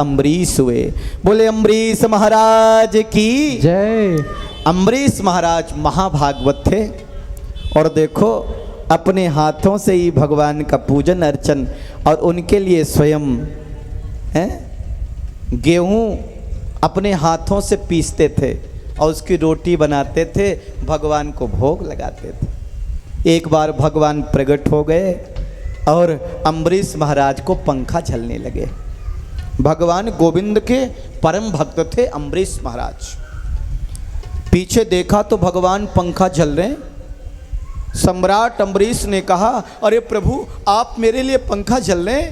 अम्बरीश हुए। बोले अम्बरीश महाराज की जय। अम्बरीश महाराज महाभागवत थे और देखो अपने हाथों से ही भगवान का पूजन अर्चन और उनके लिए स्वयं गेहूं अपने हाथों से पीसते थे और उसकी रोटी बनाते थे, भगवान को भोग लगाते थे। एक बार भगवान प्रकट हो गए और अम्बरीश महाराज को पंखा झलने लगे। भगवान गोविंद के परम भक्त थे अम्बरीश महाराज। पीछे देखा तो भगवान पंखा झल रहे। सम्राट अम्बरीश ने कहा, अरे प्रभु आप मेरे लिए पंखा झल रहे?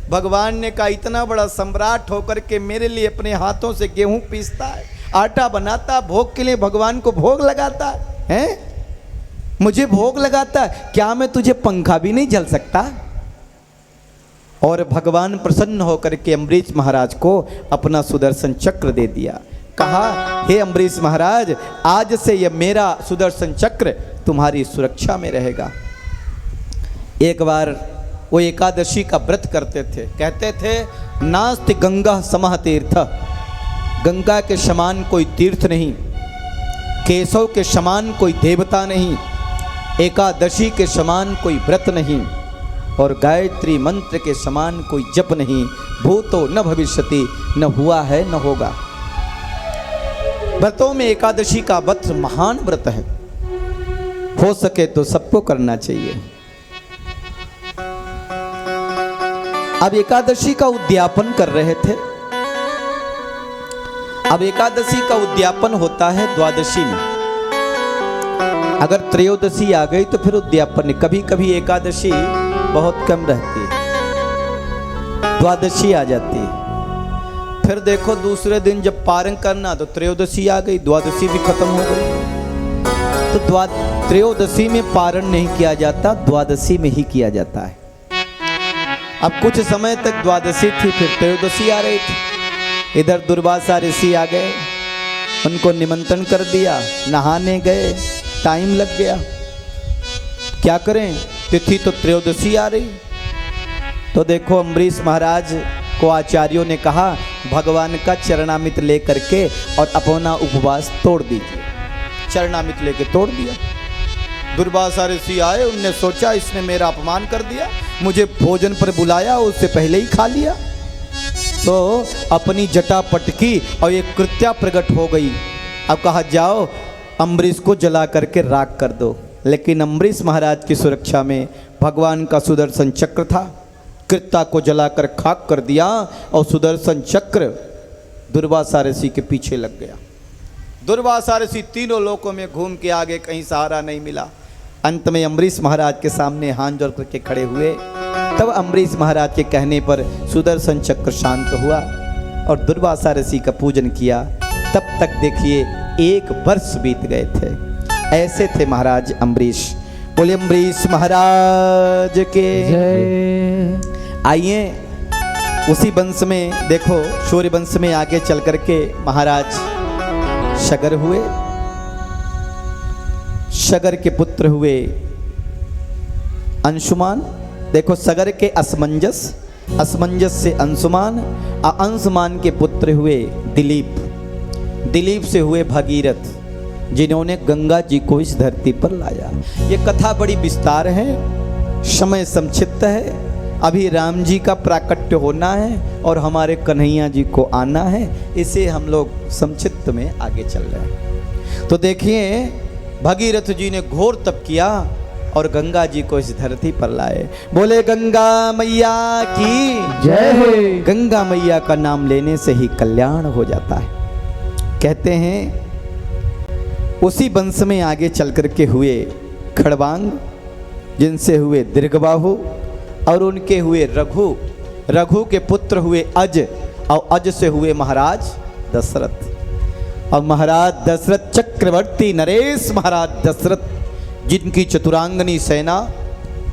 भगवान ने कहा, इतना बड़ा सम्राट होकर के मेरे लिए अपने हाथों से गेहूं पीसता है, आटा बनाता, भोग के लिए भगवान को भोग लगाता है, मुझे भोग लगाता, क्या मैं तुझे पंखा भी नहीं झल सकता? और भगवान प्रसन्न होकर के अम्बरीश महाराज को अपना सुदर्शन चक्र दे दिया। कहा, हे अम्बरीश महाराज आज से यह मेरा सुदर्शन चक्र तुम्हारी सुरक्षा में रहेगा। एक बार वो एकादशी का व्रत करते थे, कहते थे नास्ति गंगा समः तीर्थ, गंगा के समान कोई तीर्थ नहीं, केशव के समान कोई देवता नहीं, एकादशी के समान कोई व्रत नहीं और गायत्री मंत्र के समान कोई जप नहीं, भूतो न भविष्यति, न हुआ है न होगा। व्रतों में एकादशी का व्रत महान व्रत है, हो सके तो सबको करना चाहिए। अब एकादशी का उद्यापन कर रहे थे। अब एकादशी का उद्यापन होता है द्वादशी में, अगर त्रयोदशी आ गई तो फिर उद्यापन। कभी कभी एकादशी बहुत कम रहती है, द्वादशी आ जाती है, फिर देखो दूसरे दिन जब पारण करना तो त्रयोदशी आ गई, द्वादशी भी खत्म हो गई। तो त्रयोदशी में पारण नहीं किया जाता, द्वादशी में ही किया जाता है। अब कुछ समय तक द्वादशी थी, फिर त्रयोदशी आ रही थी। इधर दुर्वासा ऋषि आ गए, उनको निमंत्रण कर दिया, नहाने गए, टाइम लग गया, क्या करें, तिथि तो त्रयोदशी आ रही। तो देखो अम्बरीश महाराज को आचार्यों ने कहा भगवान का चरणामृत लेकर के और अपना उपवास तोड़ दीजिए। चरणामृत लेके तोड़ दिया। दुर्वासा ऋषि आए, उनने सोचा इसने मेरा अपमान कर दिया, मुझे भोजन पर बुलाया उससे पहले ही खा लिया। तो अपनी जटा पटकी और एक कृत्या प्रकट हो गई। अब कहा जाओ अम्बरीश को जला करके राख कर दो। लेकिन अम्बरीश महाराज की सुरक्षा में भगवान का सुदर्शन चक्र था, कृत्या को जलाकर खाक कर दिया और सुदर्शन चक्र दुर्वासा ऋषि के पीछे लग गया। दुर्वासा ऋषि तीनों लोकों में घूम के आगे कहीं सहारा नहीं मिला। अंत में अम्बरीश महाराज के सामने हाथ जोड़ करके खड़े हुए। तब अम्बरीश महाराज के कहने पर सुदर्शन चक्र शांत हुआ और दुर्वासा ऋषि का पूजन किया। तब तक देखिए 1 वर्ष बीत गए थे। ऐसे थे महाराज अम्बरीश। बोले अम्बरीश महाराज के जय। आइए उसी वंश में देखो, सूर्य वंश में आगे चल करके महाराज शगर हुए। शगर के पुत्र हुए अंशुमान। देखो सगर के असमंजस, असमंजस से अंशुमान, अंशुमान के पुत्र हुए दिलीप, दिलीप से हुए भगीरथ, जिन्होंने गंगा जी को इस धरती पर लाया। ये कथा बड़ी विस्तार है, समय संक्षिप्त है। अभी राम जी का प्राकट्य होना है और हमारे कन्हैया जी को आना है, इसे हम लोग संक्षिप्त में आगे चल रहे हैं। तो देखिए भगीरथ जी ने घोर तप किया और गंगा जी को इस धरती पर लाए। बोले गंगा मैया की जय। गंगा मैया का नाम लेने से ही कल्याण हो जाता है। कहते हैं उसी वंश में आगे चल करके हुए खड़वांग, जिनसे हुए दीर्घबाहु और उनके हुए रघु, रघु के पुत्र हुए अज और अज से हुए महाराज दशरथ। और महाराज दशरथ चक्रवर्ती नरेश महाराज दशरथ, जिनकी चतुरांगनी सेना,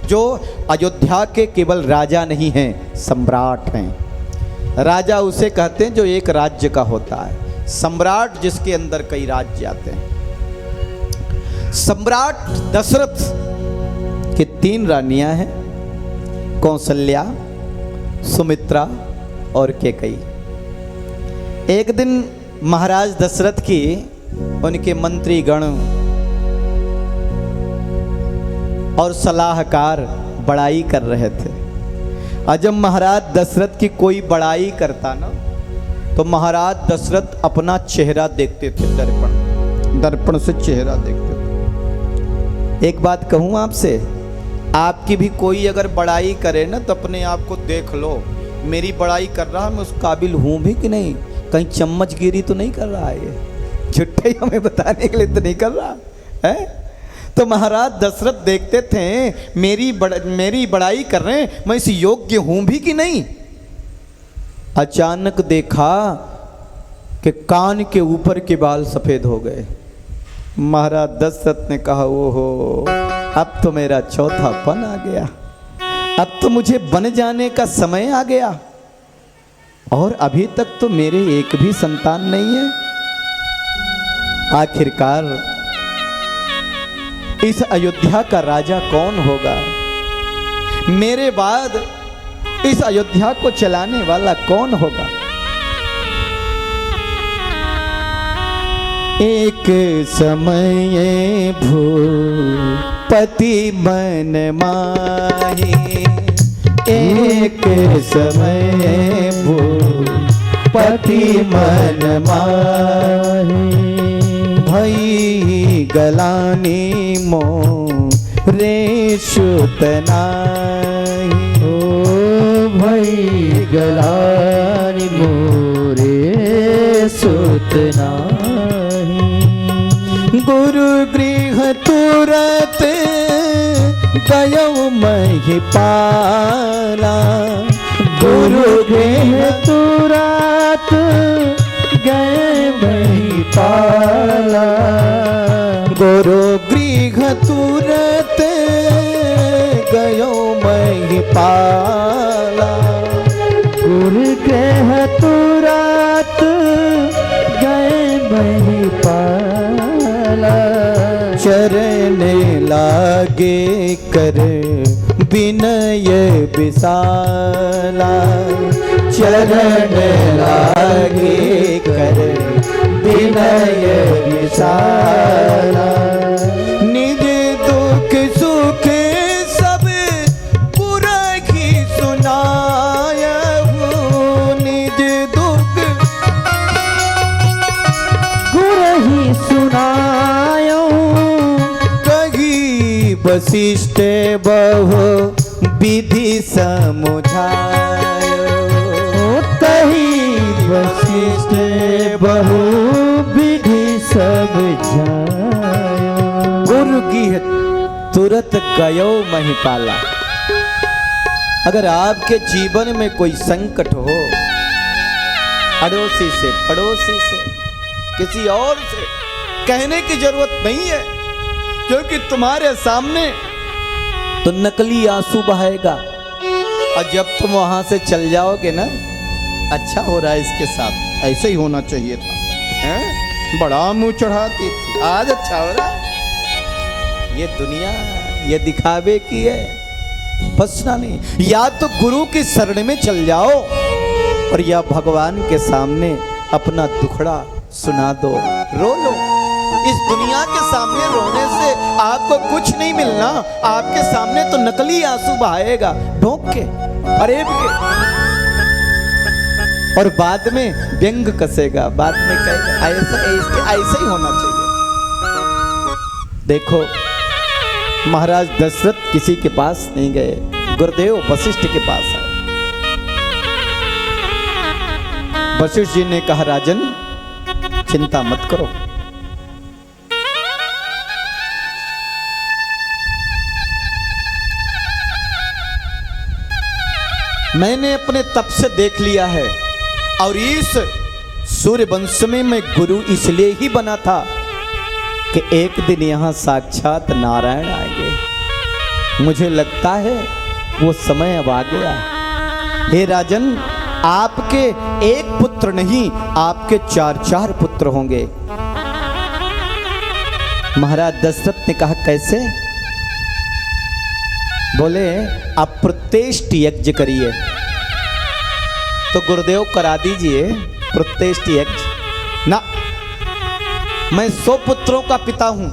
जो अयोध्या के केवल राजा नहीं हैं, सम्राट हैं। राजा उसे कहते हैं जो एक राज्य का होता है, सम्राट जिसके अंदर कई राज्य आते हैं। सम्राट दशरथ के 3 रानियां हैं, कौसल्या, सुमित्रा और कैकेयी। एक दिन महाराज दशरथ की उनके मंत्री गण और सलाहकार बड़ाई कर रहे थे। और जब महाराज दशरथ की कोई बड़ाई करता ना तो महाराज दशरथ अपना चेहरा देखते थे, दर्पण से चेहरा देखते थे। एक बात कहूं आपसे, आपकी भी कोई अगर बड़ाई करे ना तो अपने आप को देख लो, मेरी बड़ाई कर रहा मैं उस काबिल हूं भी कि नहीं, कहीं चम्मचगिरी तो नहीं कर रहा है, ये झूठे ही हमें बताने के लिए तो नहीं कर रहा है। तो महाराज दशरथ देखते थे मेरी बड़ाई कर रहे हैं, मैं इस योग्य हूं भी कि नहीं। अचानक देखा कि कान के ऊपर के बाल सफेद हो गए। महाराज दशरथ ने कहा ओहो, अब तो मेरा चौथापन आ गया, अब तो मुझे बन जाने का समय आ गया, और अभी तक तो मेरे एक भी संतान नहीं है। आखिरकार इस अयोध्या का राजा कौन होगा, मेरे बाद इस अयोध्या को चलाने वाला कौन होगा। एक समय भूपति मन माही, एक समय भूपति मन माही, भई गलानी मोरे सुत नाही, भई गलानी मोरे सुत नाही। गुरु गृह तुरत गयो महिपाला, गुरु गृह तुरत गए महिपाला, गुरु गृह तुरत गयो महिपाला, गुरु गृह तुरत गए महिपाला। चरण लागे कर विनय विशाला, चरण लागे कर विनय विशाला, निज दुख सुख सब पुरखी सुनायहु, निज दुख गुरहि सुनायो, कही वशिष्ठ बहु विधि समुझायो, तही वशिष्ठ बहु विधि समझायो। गुरु गृह तुरत गयो महिपाला। अगर आपके जीवन में कोई संकट हो, अड़ोसी से, पड़ोसी से, किसी और से कहने की जरूरत नहीं है, क्योंकि तुम्हारे सामने तो नकली आंसू बहाएगा, और जब तुम वहां से चल जाओगे ना, अच्छा हो रहा है इसके साथ, ऐसे ही होना चाहिए था, हैं? बड़ा मुंह चढ़ाती थी, आज अच्छा हो रहा है। ये दुनिया ये दिखावे की है, फंसना नहीं। या तो गुरु की शरण में चल जाओ, और या भगवान के सामने अपना दुखड़ा सुना दो, रो लो। इस दुनिया के सामने रोने से आपको कुछ नहीं मिलना, आपके सामने तो नकली आंसू बहाएगा, ढोंक के, फरेब के, और बाद में व्यंग कसेगा, बाद में कहेगा ऐसा ही होना चाहिए। देखो महाराज दशरथ किसी के पास नहीं गए, गुरुदेव वशिष्ठ के पास आए। वशिष्ठ जी ने कहा राजन चिंता मत करो, मैंने अपने तप से देख लिया है, और इस सूर्य वंश में मैं गुरु इसलिए ही बना था कि एक दिन यहां साक्षात नारायण आएंगे। मुझे लगता है वो समय अब आ गया। हे राजन, आपके एक पुत्र नहीं, आपके 4 पुत्र होंगे। महाराज दशरथ ने कहा कैसे? बोले अप्रत्येष्ट यज्ञ करिए। तो गुरुदेव करा दीजिए। प्रत्येष्ट यज्ञ ना, मैं 100 पुत्रों का पिता हूं,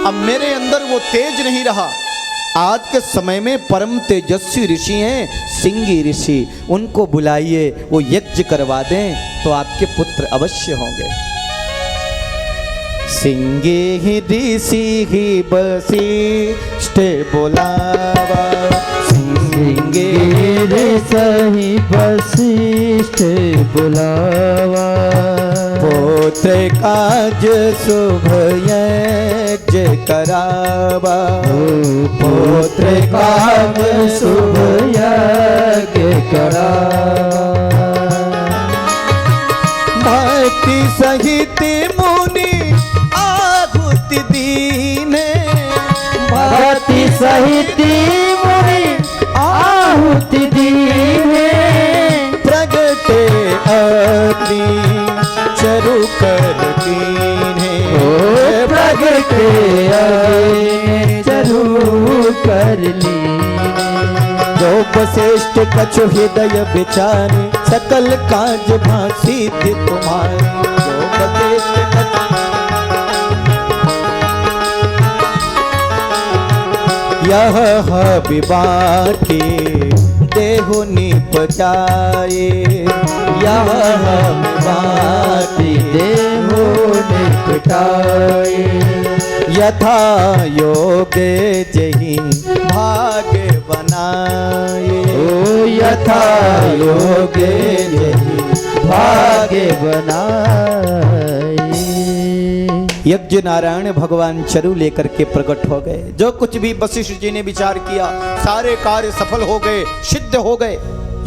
अब मेरे अंदर वो तेज नहीं रहा। आज के समय में परम तेजस्वी ऋषि हैं सिंगी ऋषि, उनको बुलाइए, वो यज्ञ करवा दें तो आपके पुत्र अवश्य होंगे। सिंगे ही ऋषि ही वशिष्ठ बोलावा, सिंगे रे सही वशिष्ठ बुलावा, पुत्र काज शुभ यज्ञ करावा, पुत्र काज शुभ यज्ञ करावा, भक्ति सहित मुनि आहुति दीने, भक्ति सहित मुनि आहुति दीने, प्रगटे अग्नि चरु कर कीन्हे, प्रगटे अग्नि चरु कर लीने, जो वशिष्ठ कछु हृदय विचारे, सकल काज भांसी थी तुम्हारी। जो वशिष्ठ कछु यह विवाह देहो निपटाए, यह विवाह देहो निपटाए, यथा योगे जही भाग बनाए, ओ यथा योगे जही भाग बनाए। यज्ञ नारायण भगवान चरु लेकर के प्रकट हो गए। जो कुछ भी वशिष्ठ जी ने विचार किया सारे कार्य सफल हो गए, सिद्ध हो गए।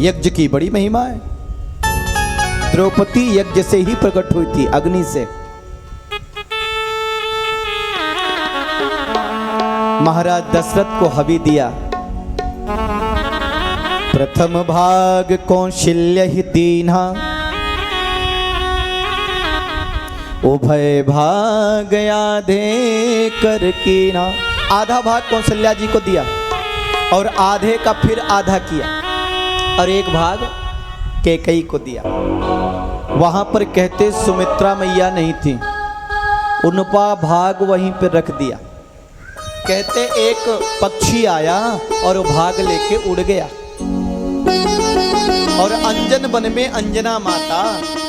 यज्ञ की बड़ी महिमा है। द्रौपदी यज्ञ से ही प्रकट हुई थी, अग्नि से। महाराज दशरथ को हवि दिया। प्रथम भाग कौशल्य ही दीन्हा, उभय भाग आधे कर कीना। आधा भाग कौशल्या जी को दिया और आधे का फिर आधा किया और एक भाग कैकेयी को दिया। वहां पर कहते सुमित्रा मैया नहीं थी, उनका भाग वहीं पर रख दिया। कहते एक पक्षी आया और वो भाग लेके उड़ गया और अंजन वन में अंजना माता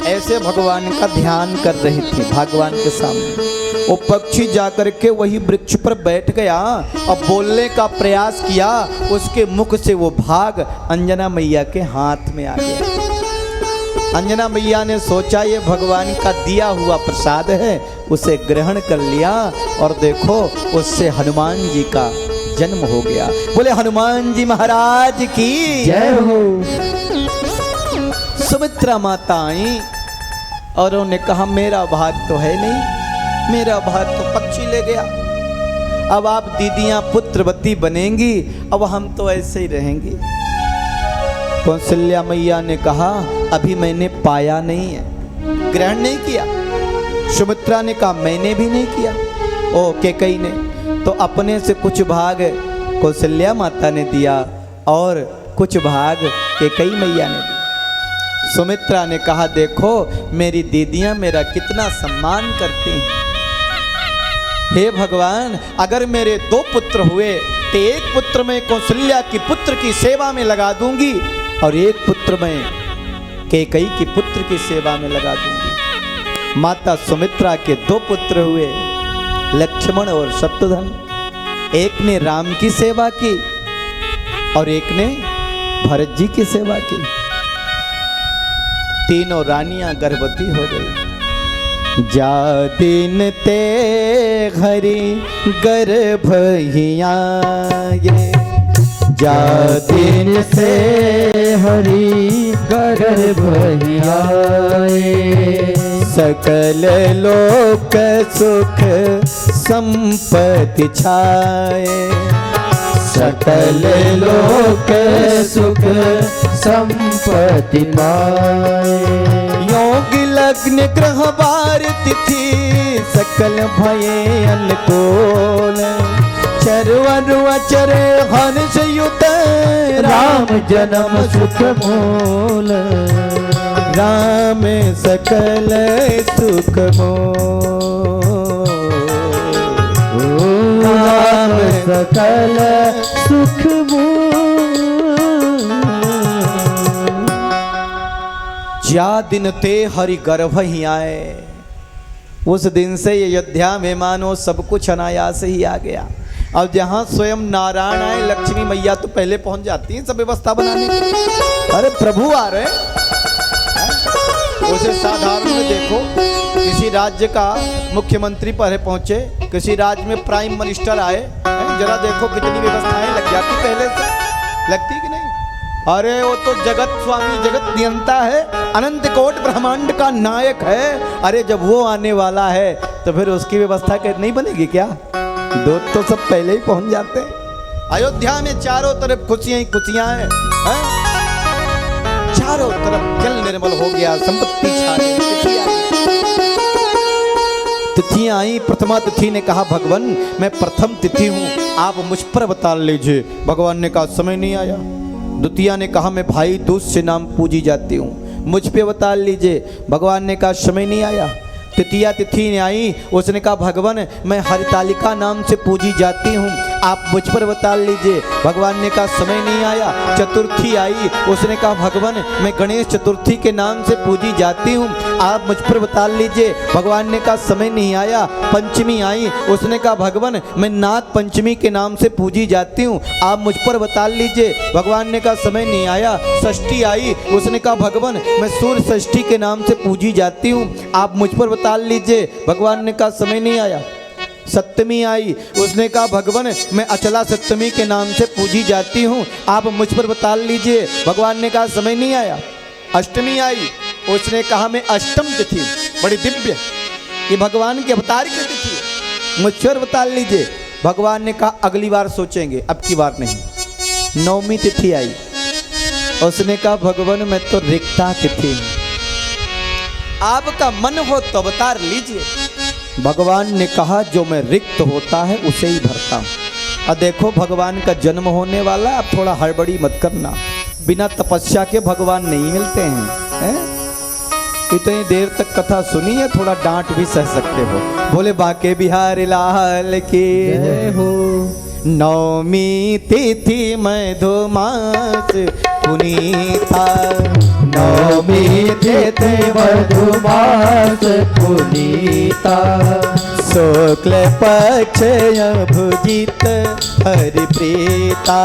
ऐसे भगवान का ध्यान कर रही थी भगवान के सामने। वो पक्षी जाकर के वही वृक्ष पर बैठ गया और बोलने का प्रयास किया। उसके मुख से वो भाग अंजना मैया के हाथ में आ गया। अंजना मैया ने सोचा ये भगवान का दिया हुआ प्रसाद है, उसे ग्रहण कर लिया और देखो उससे हनुमान जी का जन्म हो गया। बोले हनुमान जी महाराज की जय हो। सुमित्रा माता आई और उन्होंने कहा मेरा भाग तो है नहीं, मेरा भाग तो पक्षी ले गया। अब आप दीदियां पुत्रवती बनेंगी, अब हम तो ऐसे ही रहेंगे। कौशल्या मैया ने कहा अभी मैंने पाया नहीं है, ग्रहण नहीं किया। सुमित्रा ने कहा मैंने भी नहीं किया। ओ कैकेयी ने तो अपने से कुछ भाग कौशल्या माता ने दिया और कुछ भाग कैकेयी मैया ने दिया। सुमित्रा ने कहा देखो मेरी दीदियां मेरा कितना सम्मान करती हैं। हे भगवान अगर मेरे 2 पुत्र हुए तो एक पुत्र मैं कौशल्या की पुत्र की सेवा में लगा दूंगी और एक पुत्र मैं कैकेयी की पुत्र की सेवा में लगा दूंगी। माता सुमित्रा के 2 पुत्र हुए, लक्ष्मण और शत्रुघ्न। एक ने राम की सेवा की और एक ने भरत जी की सेवा की। तीनों रानियां गर्भवती हो गई। जा दिन ते हरि गर्भ ही आए, जा दिन से हरि गर्भ ही आए, सकल लोक सुख संपत्ति छाए, सकल लोक सुख संपत्ति पाए। योग लग्न ग्रह वार तिथि सकल भये अनुकूल, चरवरु अचरे हर्ष युत राम जन्म सुख मूल। राम सकल सुख राम सकल सुख ज्या दिन ते हरि गर्भ ही आए, उस दिन से अयोध्या में मानो सब कुछ अनायास ही आ गया। अब जहाँ स्वयं नारायण आए, लक्ष्मी मैया तो पहले पहुंच जाती हैं सब व्यवस्था बनाने के लिए। अरे प्रभु आ रहे हैं। उसे साधारण में देखो, किसी राज्य का मुख्यमंत्री पहले पहुंचे, किसी राज्य में प्राइम मिनिस्टर आए, जरा देखो कितनी व्यवस्थाएं लग जाती पहले से, लगती कि नहीं? अरे वो तो जगत स्वामी, जगत नियंता है, अनंत कोट ब्रह्मांड का नायक है। अरे जब वो आने वाला है तो फिर उसकी व्यवस्था नहीं बनेगी क्या? दूत तो सब पहले ही पहुंच जाते हैं। अयोध्या में चारों तरफ खुशियां ही खुशियां हैं, चारों तरफ जल निर्मल हो गया, संपत्ति छा गई। तिथियां आई। प्रथमा तिथि ने कहा भगवान मैं प्रथम तिथि हूँ, आप मुझ पर बता लीजिए। भगवान ने कहा समय नहीं आया। द्वितीया ने कहा मैं भाई दूज से नाम पूजी जाती हूँ, मुझ पे बता लीजिए। भगवान ने कहा समय नहीं आया। तृतीया तिथि ने आई, उसने कहा भगवान मैं हरितालिका नाम से पूजी जाती हूँ, आप मुझ पर बता लीजिए। भगवान ने कहा समय नहीं आया। चतुर्थी आई, उसने कहा भगवान मैं गणेश चतुर्थी के नाम से पूजी जाती हूँ, आप मुझ पर बता लीजिए। भगवान ने कहा समय नहीं आया। पंचमी आई, उसने कहा भगवान मैं नाग पंचमी के नाम से पूजी जाती हूँ, आप मुझ पर बता लीजिए। भगवान ने कहा समय नहीं आया। षष्ठी आई, उसने कहा भगवान मैं सूर्य षष्ठी के नाम से पूजी जाती हूँ, आप मुझ पर बता लीजिए। भगवान ने कहा समय नहीं आया। सप्तमी आई, उसने कहा भगवान मैं अचला सप्तमी के नाम से पूजी जाती हूँ, आप मुझ पर बता लीजिए। भगवान ने कहा समय नहीं आया। अष्टमी आई, उसने कहा मैं अष्टम तिथि, बड़ी दिव्य, ये भगवान के अवतार की तिथि, मुझ पर बता लीजिए। भगवान ने कहा अगली बार सोचेंगे, अब की बार नहीं। नौवीं तिथि आई, उसने कहा भगवान मैं तो रिक्ता तिथि हूँ, आपका मन हो तो बता लीजिए। भगवान ने कहा जो मैं रिक्त होता है उसे ही भरता हूँ। अब देखो भगवान का जन्म होने वाला, अब थोड़ा हड़बड़ी मत करना। बिना तपस्या के भगवान नहीं मिलते हैं, इतनी देर तक कथा सुनी है, थोड़ा डांट भी सह सकते हो। बोले बाके बिहारी लाल की जय हो। नौमी तिथि मधुमास पुनीता, नौमी तिथि मधुमास पुनीता, शुक्ल पक्ष अभुजित हरि प्रीता,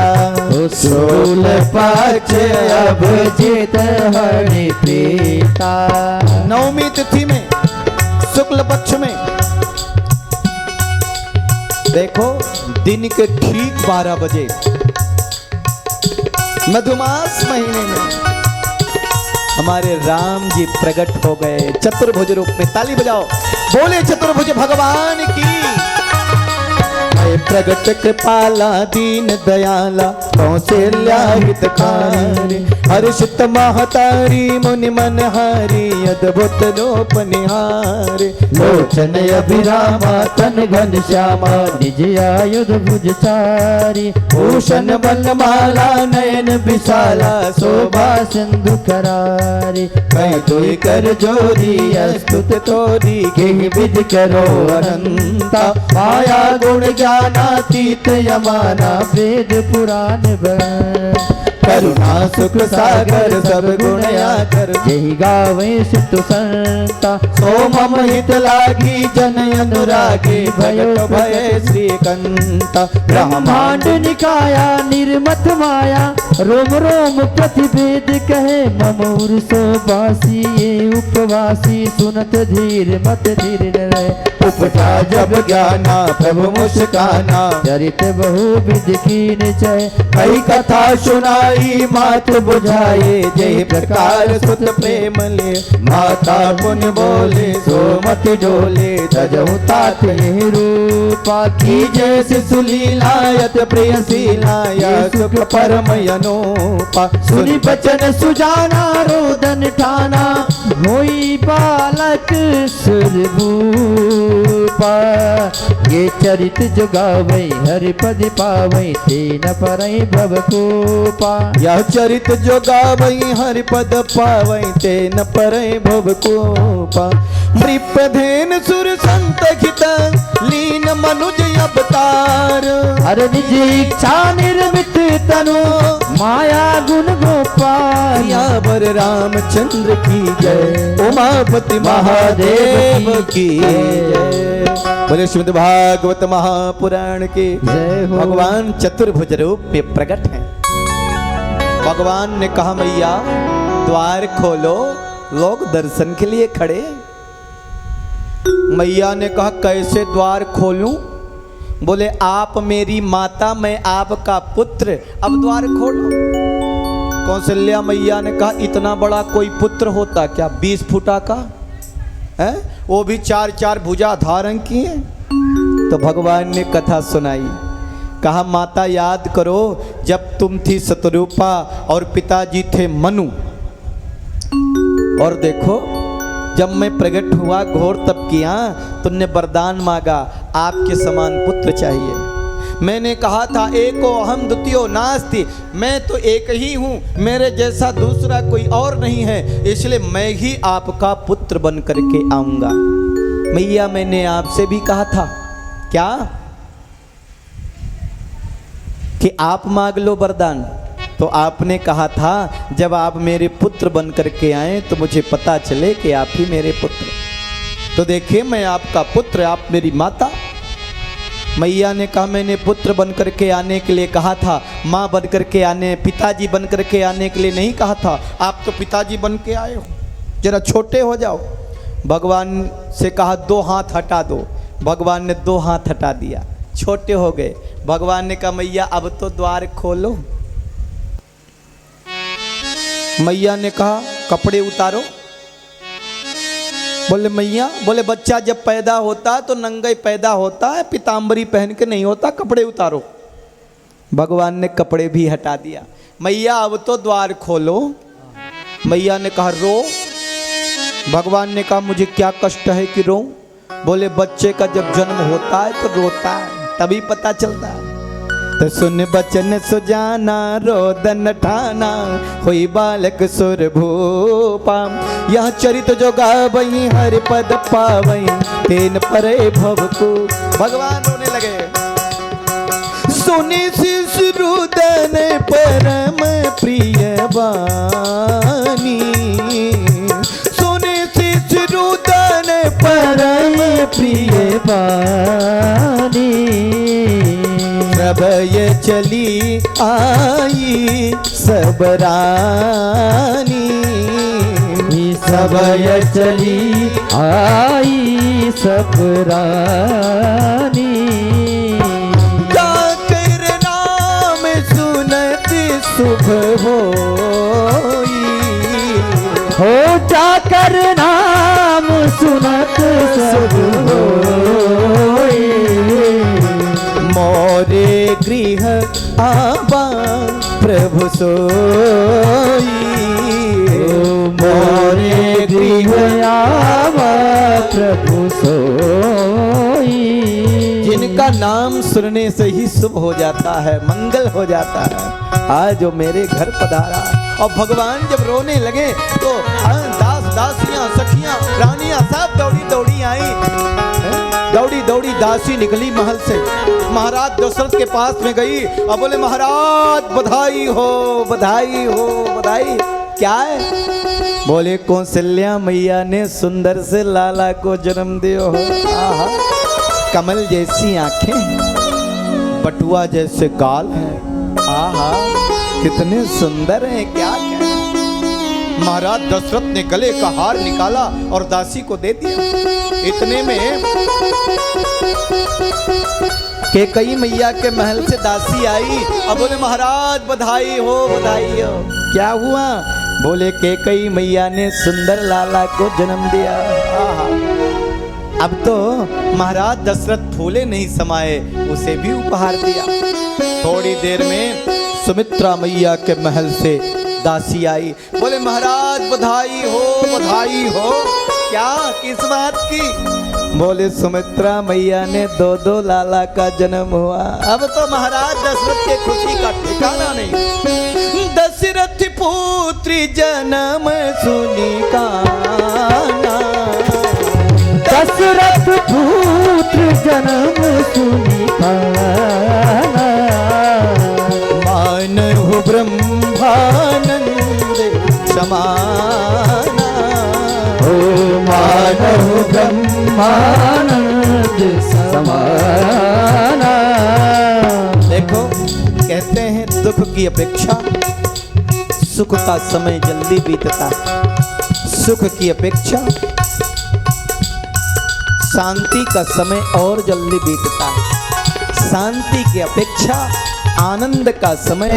शुक्ल पक्ष अभुजित हरि प्रीता। नौमी तिथि में शुक्ल पक्ष में देखो दिन के ठीक 12 बजे मधुमास महीने में हमारे राम जी प्रकट हो गए चतुर्भुज रूप में। ताली बजाओ, बोले चतुर्भुज भगवान की। प्रगट कृपाला दीन दयाला कौशल्या हितकारी, हर्षित महतारी मुनि मनहारी अद्भुत लोप निहारी। लोचन अभिरामा तन घन श्यामा निज आयुध भुजचारी, भूषण बनमाला नयन विशाला शोभा सिंधु करारी। कहीं तुई कर जोरी अस्तुत तोरी केहि विधि करो अनंता, माया गुण ज्ञानातीत यमाना वेद पुराण बन। करुणा सुख सागर सब गुण आकर, यही गावे सितु संता। सो मम हित लागी जन अनुरागी, भयो भय श्रीकंता। ब्रह्मांड निकाया निर्मत माया, रोम रोम प्रतिवेद कहे ममूर सो बासी। ये उपवासी सुनत धीर मत धीर न रहे, उपजा जब ज्ञाना प्रभु मुस्काना। चरित बहुविध कीन जय, कई कथा सुनाई मात बुझाए। जय प्रकार सुत प्रेम ले, माता पुन बोले सो मत डोले। तजहु तात यही रूपा, की जैसे सुलीलायत प्रिय सीलाया। सुख परम अनूपा, सुनि बचन सुजाना रोदन ठाना। होई बालक सुरभूत, रूपा। ये चरित जो गावै हरि पद पावै ते न परई भवकूपा। यह चरित जो गावई हरि पद पावई ते न परई भवकूपा। मृपधेन सुर संत हित लीन मनुज अवतार। हर निज इच्छा निर्मित तनु माया गुण गोपाल। यावर रामचंद्र की जय उमापति महादेव की जय। बोले श्रीमद् भागवत महापुराण की जय हो। भगवान चतुर्भुज रूप में प्रकट है। भगवान ने कहा मैया द्वार खोलो, लोग दर्शन के लिए खड़े। मैया ने कहा कैसे द्वार खोलूं? बोले आप मेरी माता, मैं आपका पुत्र, अब द्वार खोलो। कौशल्या मैया ने कहा इतना बड़ा कोई पुत्र होता क्या, 20 फुटा का है, वो भी 4-4 भुजा धारण किए। तो भगवान ने कथा सुनाई, कहा माता याद करो जब तुम थी शतरूपा और पिताजी थे मनु, और देखो जब मैं प्रकट हुआ घोर तप किया, तुमने वरदान मांगा आपके समान पुत्र चाहिए। मैंने कहा था एको अहम द्वितीयो नास्ति, मैं तो एक ही हूँ, मेरे जैसा दूसरा कोई और नहीं है, इसलिए मैं ही आपका पुत्र बन करके आऊँगा। मैया मैंने आपसे भी कहा था क्या कि आप मांग लो वरदान, तो आपने कहा था जब आप मेरे पुत्र बन करके आए तो मुझे पता चले कि आप ही मेरे पुत्र। तो देखिए मैं आपका पुत्र, आप मेरी माता। मैया ने कहा मैंने पुत्र बन करके आने के लिए कहा था, माँ बन करके आने, पिताजी बन करके आने के लिए नहीं कहा था। आप तो पिताजी बन के आए हो, जरा छोटे हो जाओ। भगवान से कहा 2 हाथ हटा दो, भगवान ने 2 हाथ हटा दिया, छोटे हो गए। भगवान ने कहा मैया अब तो द्वार खोलो। मैया ने कहा कपड़े उतारो। बोले मैया, बोले बच्चा जब पैदा होता तो नंगा पैदा होता है, पीताम्बरी पहन के नहीं होता, कपड़े उतारो। भगवान ने कपड़े भी हटा दिया। मैया अब तो द्वार खोलो। मैया ने कहा रो। भगवान ने कहा मुझे क्या कष्ट है कि रो? बोले बच्चे का जब जन्म होता है तो रोता है, तभी पता चलता है। तो सुन बचन सुजाना रोदन ठाना, हुई बालक सुर भूपा। यह चरित जो गावई हरि पद पावई, तेन परे भवकू। भगवान रोने लगे। सुनि शिश रुदन परम प्रिय बानी, सुनि शिश रुदन परम प्रिय बानी। सब ये चली आई सब रानी, सब ये चली आई सब रानी। जाकर नाम सुनत शुभ होई, हो जाकर नाम सुनत शुभ होई। मोरे गृह आबा प्रभु सोई, मोरे गृह आवा प्रभु सोई। जिनका नाम सुनने से ही शुभ हो जाता है, मंगल हो जाता है, आज जो मेरे घर पधारा। और भगवान जब रोने लगे तो दास दासियां सखियां रानियां सब दौड़ी दौड़ी आई। दौड़ी दौड़ी दासी निकली महल से, महाराज दशरथ के पास में गई और बोले महाराज बधाई हो बधाई हो बधाई। क्या है? बोले कौशल्या मैया ने सुंदर से लाला को जन्म दियो हो। आहा, कमल जैसी आंखें, बटुआ जैसे गाल है, आहा कितने सुंदर हैं, क्या कहें। महाराज दशरथ ने गले का हार निकाला और दासी को दे दिया। इतने में कैकेयी मैया के महल से दासी आई और बोले महाराज बधाई हो बधाई हो। क्या हुआ? बोले कैकेयी मैया ने सुंदर लाला को जन्म दिया। आहा, अब तो महाराज दशरथ फूले नहीं समाये, उसे भी उपहार दिया। थोड़ी देर में सुमित्रा मैया के महल से दासी आई, बोले महाराज बधाई हो बधाई हो। क्या, किस बात की? बोले सुमित्रा मैया ने दो दो लाला का जन्म हुआ। अब तो महाराज दशरथ के खुशी का ठिकाना नहीं। दशरथ पुत्री जन्म सुनी काना, दशरथ पुत्र जन्म सुनी काना, मानहु ब्रह्मानंद समाना, ओ मानव ब्रह्मानंद समाना। देखो कहते हैं दुख की अपेक्षा सुख का समय जल्दी बीतता है, सुख की अपेक्षा शांति का समय और जल्दी बीतता है, शांति की अपेक्षा आनंद का समय